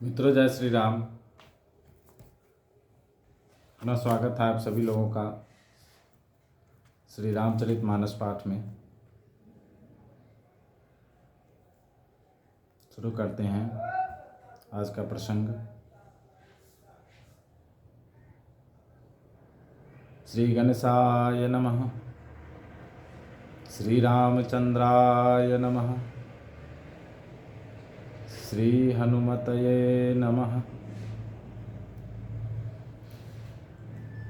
मित्रों, जय श्री राम। अपना स्वागत है आप सभी लोगों का श्री रामचरितमानस पाठ में। शुरू करते हैं आज का प्रसंग। श्री गणेशाय नमः। श्री रामचंद्राय नमः। श्री हनुमतये नमः।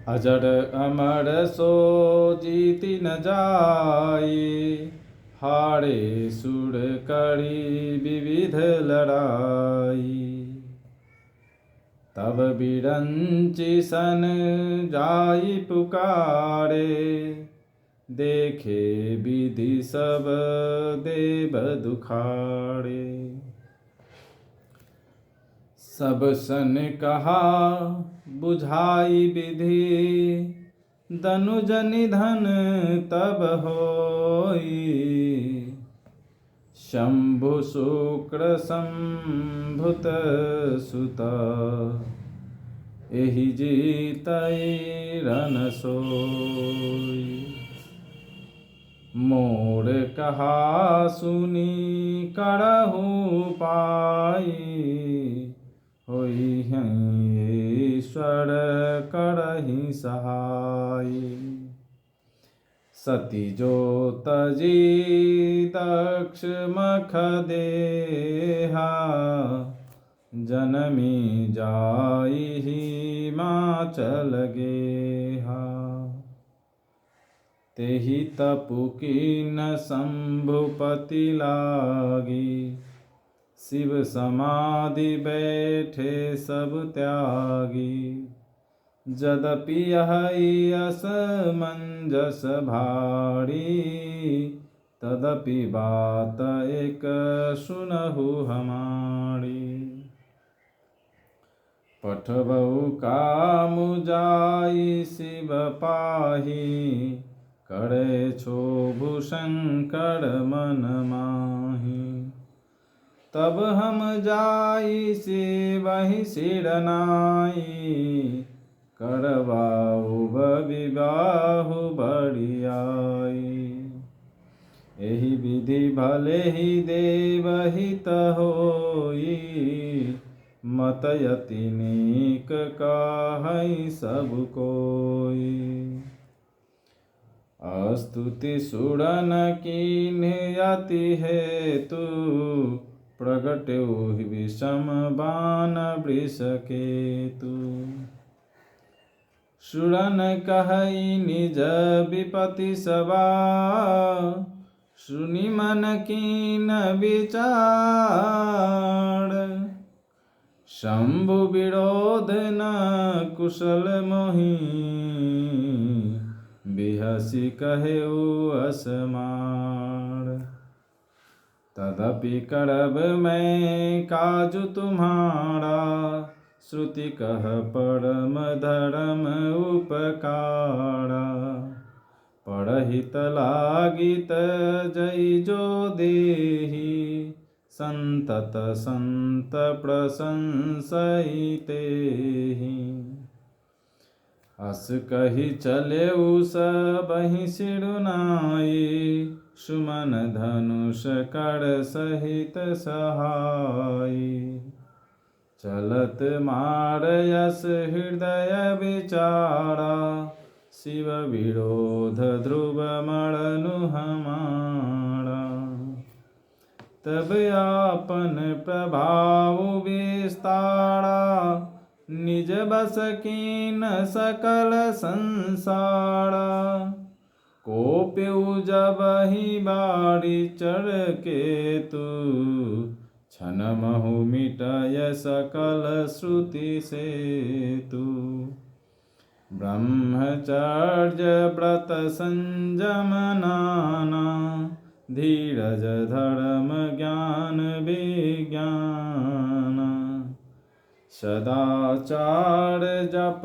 अजर अमर सो जीति न जाए, हारे सुर करी विविध लड़ाई। तब बिरंचि सन जाई पुकारे, देखे विधि सब देव दुखारे। सब सन कहा बुझाई विधि, दनुज निधन तब होई। शंभु शुक्र संभुत सुत, एहि जीतई रन सोई। मोर कहा सुनी करहु पाई, होई हैं ईश्वर करहि सहाय। सती जो तजी दक्ष मख देहा, जनमी जाई हिमाचल गेहा। तेहि तपु कीन शंभुपति लागी, शिव समाधि बैठे सब त्यागी। यद्यपि यही असमंजस भारी, तदपि बात एक सुनहु हमारी। पठबहु कामु जाई शिव पाही, करे क्षोभु शंकर मन माही। तब हम जाई से वही सिरनाई, करवाऊ विवाहु बड़ियाई। एहि विधि भले ही देव हित होई, मत यति नीक कहै सब कोई। अस्तुति सुरन कीन्ह अति हेतु, प्रगट्यो विषम बाण वृष केतु। सुरन कहई निज विपति सभा, सुनि मन कीन विचार। शंभु विरोध न कुशल मोहि, बिहसी कहेउ असमार। तदपि करब मैं काजु तुम्हारा, श्रुति कह परम धर्म उपकारा। पढ़हित लागित जय जो देहि, संतत संत प्रशंसहि तेहि। अस कही चलेउ सबहि सिरुनाई, सुमन धनुष कर सहित सहाय। चलत मार यस हृदय विचारा, शिव विरोध ध्रुव मरनु हमारा। तब आपन प्रभाव विस्तारा, निज बस कीन सकल संसारा। कोप्यु जबहि बारी चढ़ केतु, छन महु मिटय सकल श्रुति सेतु। ब्रह्मचर्य व्रत संयम नाना, धीरज धर्म ज्ञान विज्ञान। सदाचार जप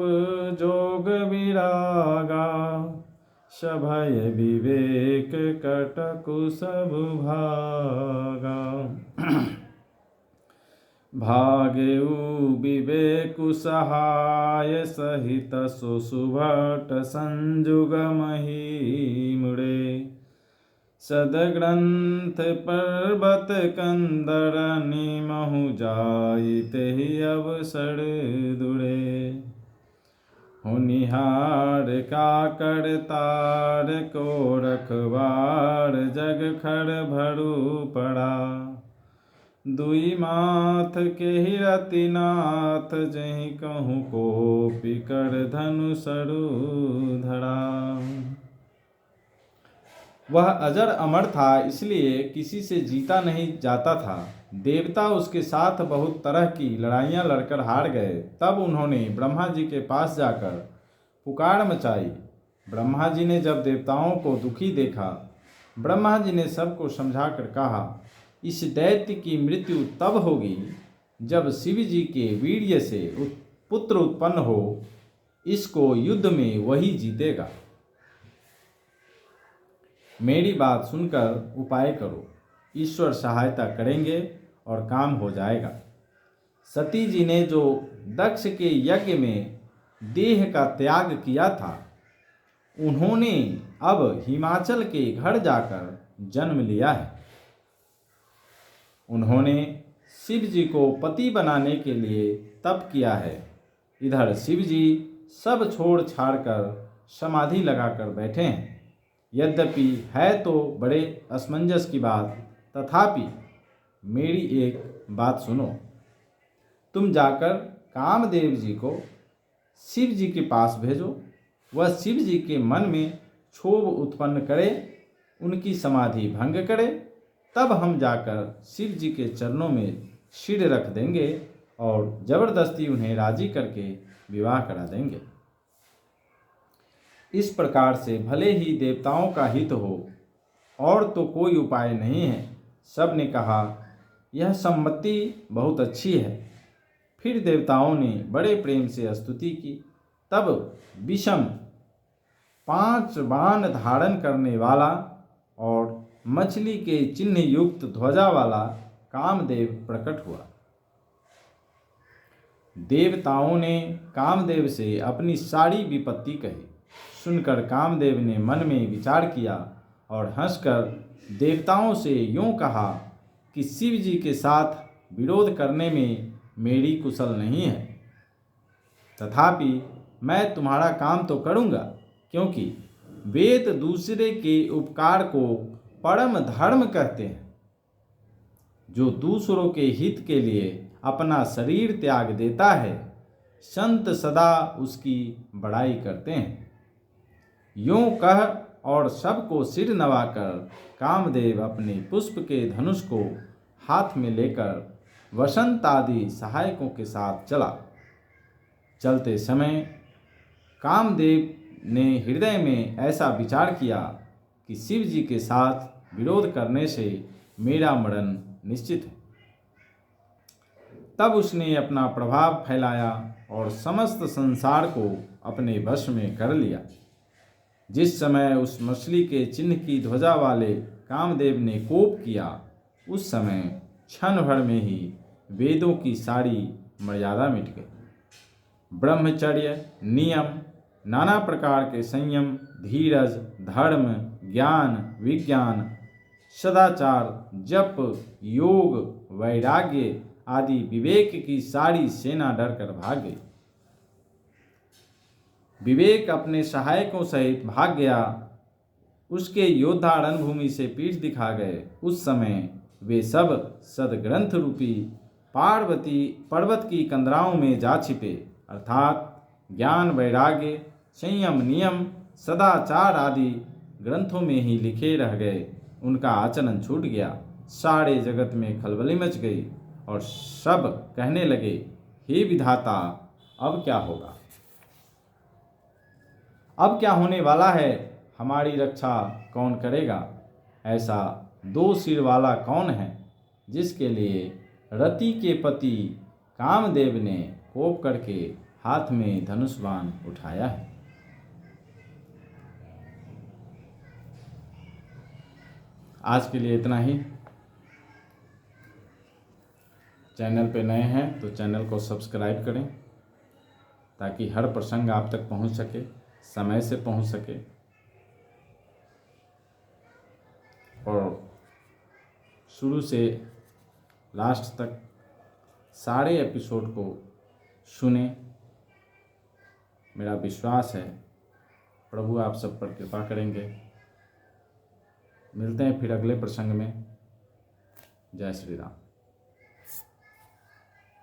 जोग विरागा, सभय विवेक कटकु सब भागा। भागेउ विवेकु सहाय सहित सुसुभट संजुग मही मुड़े। सदग्रंथ पर्वत कंदर निमहु जाइते अवसर दुड़े। होनिहार का करतार को रखवार जग खर भरु पड़ा। दुई माथ के रतिनाथ जहि कहूँ को पिकर धनु सरु धरा। वह अजर अमर था, इसलिए किसी से जीता नहीं जाता था। देवता उसके साथ बहुत तरह की लड़ाइयाँ लड़कर हार गए। तब उन्होंने ब्रह्मा जी के पास जाकर पुकार मचाई। ब्रह्मा जी ने जब देवताओं को दुखी देखा, ब्रह्मा जी ने सबको समझाकर कहा, इस दैत्य की मृत्यु तब होगी जब शिव जी के वीर्य से पुत्र उत्पन्न हो। इसको युद्ध में वही जीतेगा। मेरी बात सुनकर उपाय करो, ईश्वर सहायता करेंगे और काम हो जाएगा। सती जी ने जो दक्ष के यज्ञ में देह का त्याग किया था, उन्होंने अब हिमाचल के घर जाकर जन्म लिया है। उन्होंने शिव जी को पति बनाने के लिए तप किया है। इधर शिव जी सब छोड़ छाड़ कर समाधि लगाकर बैठे हैं। यद्यपि है तो बड़े असमंजस की बात, तथापि मेरी एक बात सुनो। तुम जाकर कामदेव जी को शिव जी के पास भेजो। वह शिव जी के मन में क्षोभ उत्पन्न करे, उनकी समाधि भंग करे, तब हम जाकर शिव जी के चरणों में सिर रख देंगे और जबरदस्ती उन्हें राजी करके विवाह करा देंगे। इस प्रकार से भले ही देवताओं का हित हो, और तो कोई उपाय नहीं है। सब ने कहा, यह सम्मति बहुत अच्छी है। फिर देवताओं ने बड़े प्रेम से स्तुति की। तब विषम 5 बाण धारण करने वाला और मछली के चिन्ह युक्त ध्वजा वाला कामदेव प्रकट हुआ। देवताओं ने कामदेव से अपनी सारी विपत्ति कही। सुनकर कामदेव ने मन में विचार किया और हंसकर देवताओं से यूं कहा कि शिव जी के साथ विरोध करने में मेरी कुशल नहीं है। तथापि मैं तुम्हारा काम तो करूँगा, क्योंकि वेद दूसरे के उपकार को परम धर्म कहते हैं। जो दूसरों के हित के लिए अपना शरीर त्याग देता है, संत सदा उसकी बड़ाई करते हैं। यूं कह और सबको सिर नवाकर कामदेव अपने पुष्प के धनुष को हाथ में लेकर वसंत आदि सहायकों के साथ चला। चलते समय कामदेव ने हृदय में ऐसा विचार किया कि शिव जी के साथ विरोध करने से मेरा मरण निश्चित है। तब उसने अपना प्रभाव फैलाया और समस्त संसार को अपने वश में कर लिया। जिस समय उस मछली के चिन्ह की ध्वजा वाले कामदेव ने कोप किया, उस समय क्षण भर में ही वेदों की सारी मर्यादा मिट गई। ब्रह्मचर्य, नियम, नाना प्रकार के संयम, धीरज, धर्म, ज्ञान, विज्ञान, सदाचार, जप, योग, वैराग्य आदि विवेक की सारी सेना डरकर भाग गई। विवेक अपने सहायकों सहित भाग गया। उसके योद्धा रणभूमि से पीठ दिखा गए। उस समय वे सब सदग्रंथ रूपी पार्वती पर्वत की कंदराओं में जा छिपे, अर्थात ज्ञान, वैराग्य, संयम, नियम, सदाचार आदि ग्रंथों में ही लिखे रह गए। उनका आचरण छूट गया। सारे जगत में खलबली मच गई और सब कहने लगे, हे विधाता, अब क्या होगा? अब क्या होने वाला है? हमारी रक्षा कौन करेगा? ऐसा 2 सिर वाला कौन है जिसके लिए रति के पति कामदेव ने कोप करके हाथ में धनुष बाण उठाया है? आज के लिए इतना ही। चैनल पे नए हैं तो चैनल को सब्सक्राइब करें ताकि हर प्रसंग आप तक पहुंच सके, समय से पहुंच सके। और शुरू से लास्ट तक सारे एपिसोड को सुने। मेरा विश्वास है प्रभु आप सब पर कृपा करेंगे। मिलते हैं फिर अगले प्रसंग में। जय श्री राम।